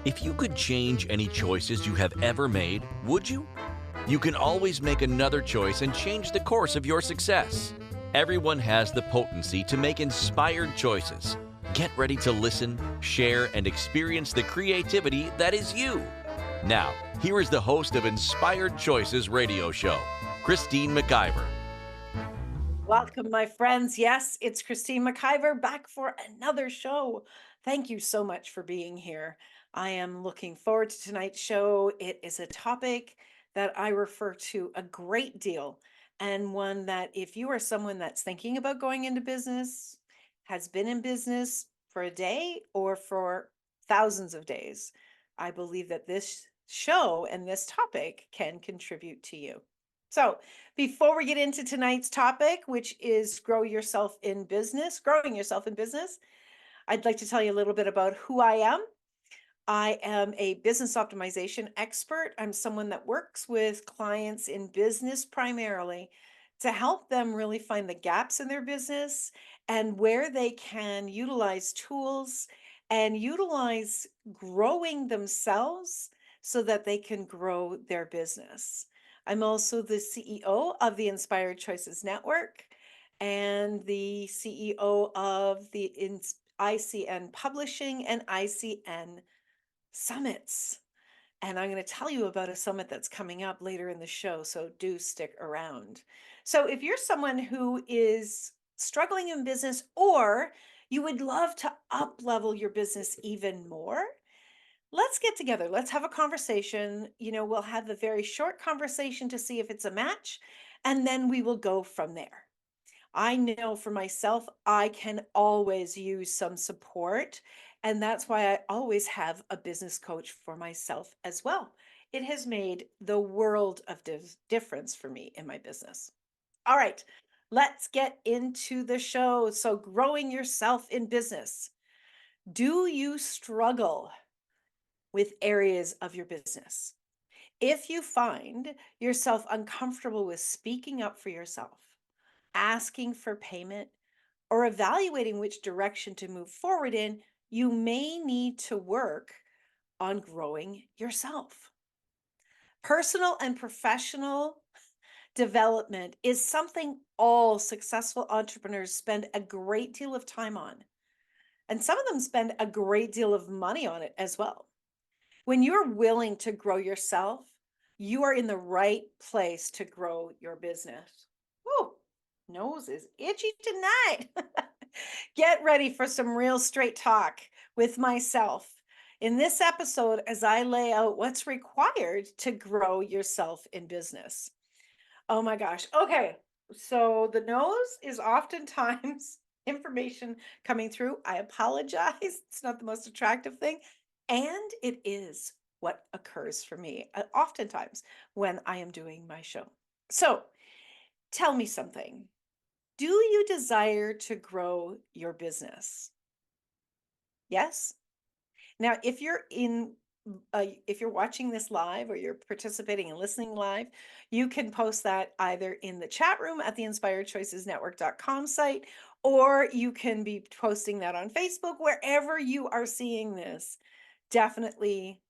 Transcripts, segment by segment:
If you could change any choices you have ever made, would you? You can always make another choice and change the course of your success. Everyone has the potency to make inspired choices. Get ready to listen, share, and experience the creativity that is you. Now, here is the host of Inspired Choices radio show, Christine McIver. Welcome, my friends. Yes, it's Christine McIver back for another show. Thank you so much for being here. I am looking forward to tonight's show. It is a topic that I refer to a great deal, and one that if you are someone that's thinking about going into business, has been in business for a day or for thousands of days, I believe that this show and this topic can contribute to you. So, before we get into tonight's topic, which is growing yourself in business, I'd like to tell you a little bit about who I am. I am a business optimization expert. I'm someone that works with clients in business primarily to help them really find the gaps in their business and where they can utilize tools and utilize growing themselves so that they can grow their business. I'm also the CEO of the Inspired Choices Network and the CEO of the ICN Publishing and ICN Summits. And I'm going to tell you about a summit that's coming up later in the show, so do stick around. So, if you're someone who is struggling in business or you would love to up level your business even more, let's get together. Let's have a conversation. We'll have a very short conversation to see if it's a match, and then we will go from there. I know for myself, I can always use some support. And that's why I always have a business coach for myself as well. It has made the world of difference for me in my business. All right, let's get into the show. So, growing yourself in business. Do you struggle with areas of your business? If you find yourself uncomfortable with speaking up for yourself, asking for payment, or evaluating which direction to move forward in, you may need to work on growing yourself. Personal and professional development is something all successful entrepreneurs spend a great deal of time on. And some of them spend a great deal of money on it as well. When you're willing to grow yourself, you are in the right place to grow your business. Woo, nose is itchy tonight. Get ready for some real straight talk with myself in this episode as I lay out what's required to grow yourself in business. Oh my gosh. Okay. So the nose is oftentimes information coming through. I apologize. It's not the most attractive thing. And it is what occurs for me oftentimes when I am doing my show. So tell me something. Do you desire to grow your business? Yes? Now, if you're watching this live or you're participating and listening live, you can post that either in the chat room at the inspiredchoicesnetwork.com site, or you can be posting that on Facebook, wherever you are seeing this. Definitely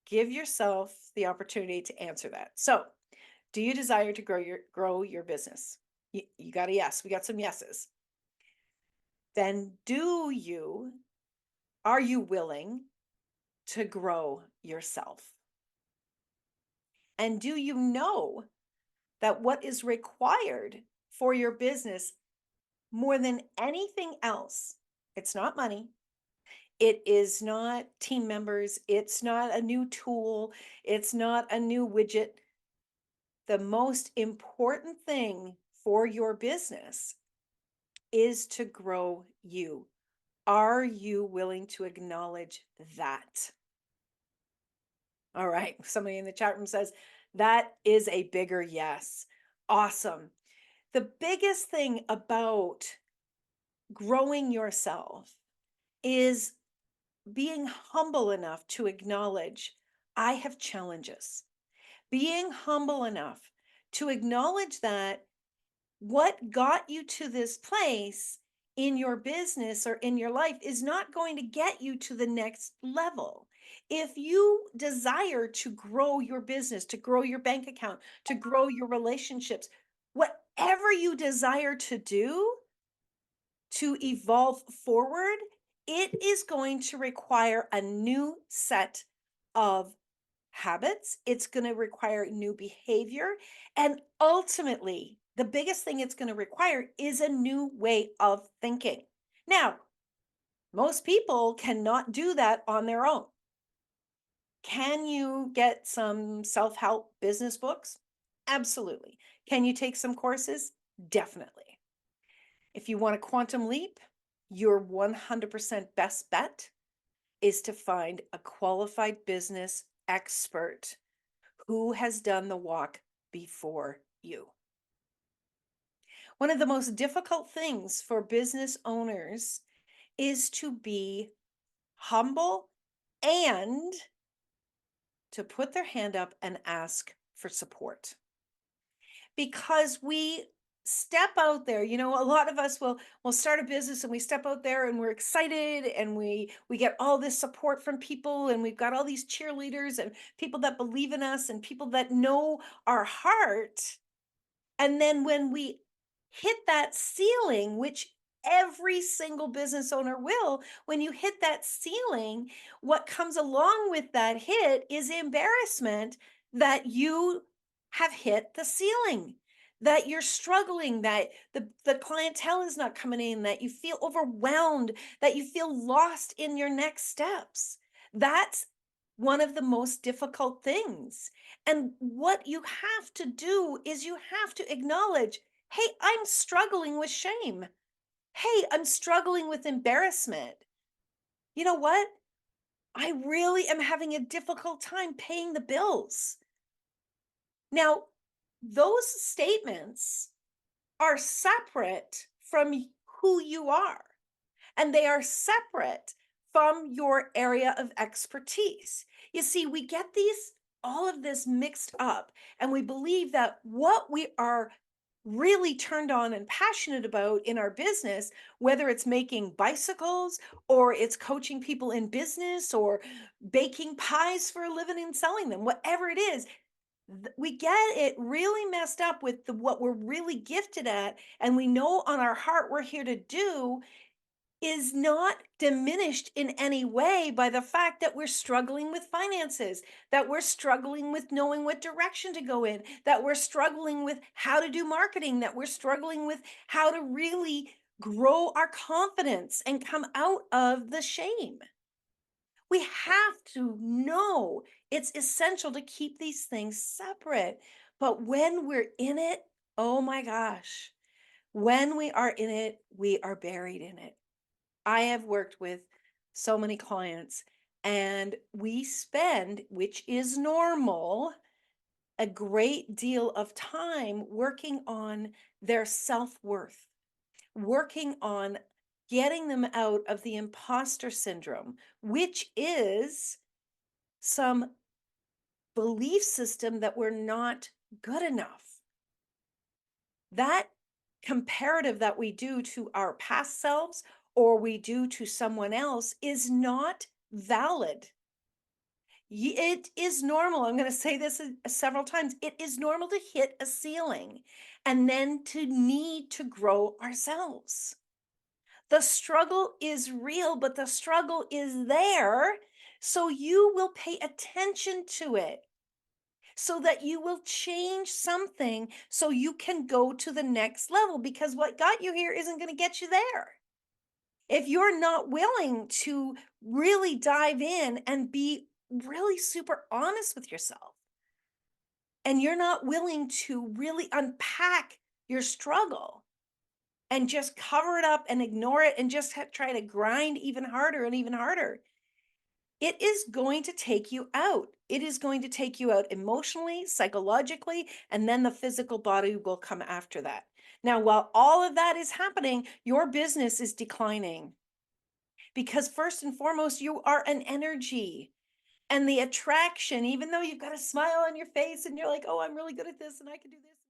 give yourself the opportunity to answer that. So, do you desire to grow your business? You got a yes. We got some yeses. Then are you willing to grow yourself? And do you know that what is required for your business more than anything else, it's not money, it is not team members, it's not a new tool, it's not a new widget. The most important thing for your business is to grow you. Are you willing to acknowledge that? All right. Somebody in the chat room says that is a bigger yes. Awesome. The biggest thing about growing yourself is being humble enough to acknowledge I have challenges. Being humble enough to acknowledge that what got you to this place in your business or in your life is not going to get you to the next level. If you desire to grow your business, to grow your bank account, to grow your relationships, whatever you desire to do to evolve forward, it is going to require a new set of habits. It's going to require new behavior. And ultimately, the biggest thing it's going to require is a new way of thinking. Now, most people cannot do that on their own. Can you get some self help business books? Absolutely. Can you take some courses? Definitely. If you want a quantum leap, your 100% best bet is to find a qualified business expert who has done the walk before you. One of the most difficult things for business owners is to be humble and to put their hand up and ask for support. Because we step out there, a lot of us will start a business and we step out there and we're excited and we get all this support from people and we've got all these cheerleaders and people that believe in us and people that know our heart. And then when we hit that ceiling, which every single business owner will, when you hit that ceiling, what comes along with that hit is embarrassment that you have hit the ceiling, that you're struggling, that the clientele is not coming in, that you feel overwhelmed, that you feel lost in your next steps. That's one of the most difficult things. And what you have to do is you have to acknowledge, hey, I'm struggling with shame. Hey, I'm struggling with embarrassment. You know what? I really am having a difficult time paying the bills. Now, those statements are separate from who you are, and they are separate from your area of expertise. You see, we get all of this mixed up, and we believe that what we are really turned on and passionate about in our business, whether it's making bicycles or it's coaching people in business or baking pies for a living and selling them, whatever it is, we get it really messed up with what we're really gifted at, and we know on our heart we're here to do is not diminished in any way by the fact that we're struggling with finances, that we're struggling with knowing what direction to go in, that we're struggling with how to do marketing, that we're struggling with how to really grow our confidence and come out of the shame. We have to know it's essential to keep these things separate. But when we're in it, oh my gosh, when we are in it, we are buried in it. I have worked with so many clients, and we spend, which is normal, a great deal of time working on their self worth, working on getting them out of the imposter syndrome, which is some belief system that we're not good enough. That comparative that we do to our past selves or we do to someone else is not valid. It is normal. I'm going to say this several times. It is normal to hit a ceiling and then to need to grow ourselves. The struggle is real, but the struggle is there. So you will pay attention to it so that you will change something so you can go to the next level because what got you here isn't going to get you there. If you're not willing to really dive in and be really super honest with yourself, and you're not willing to really unpack your struggle and just cover it up and ignore it and just try to grind even harder and even harder, it is going to take you out. It is going to take you out emotionally, psychologically, and then the physical body will come after that. Now, while all of that is happening, your business is declining because first and foremost, you are an energy. And the attraction, even though you've got a smile on your face and you're like, oh, I'm really good at this and I can do this.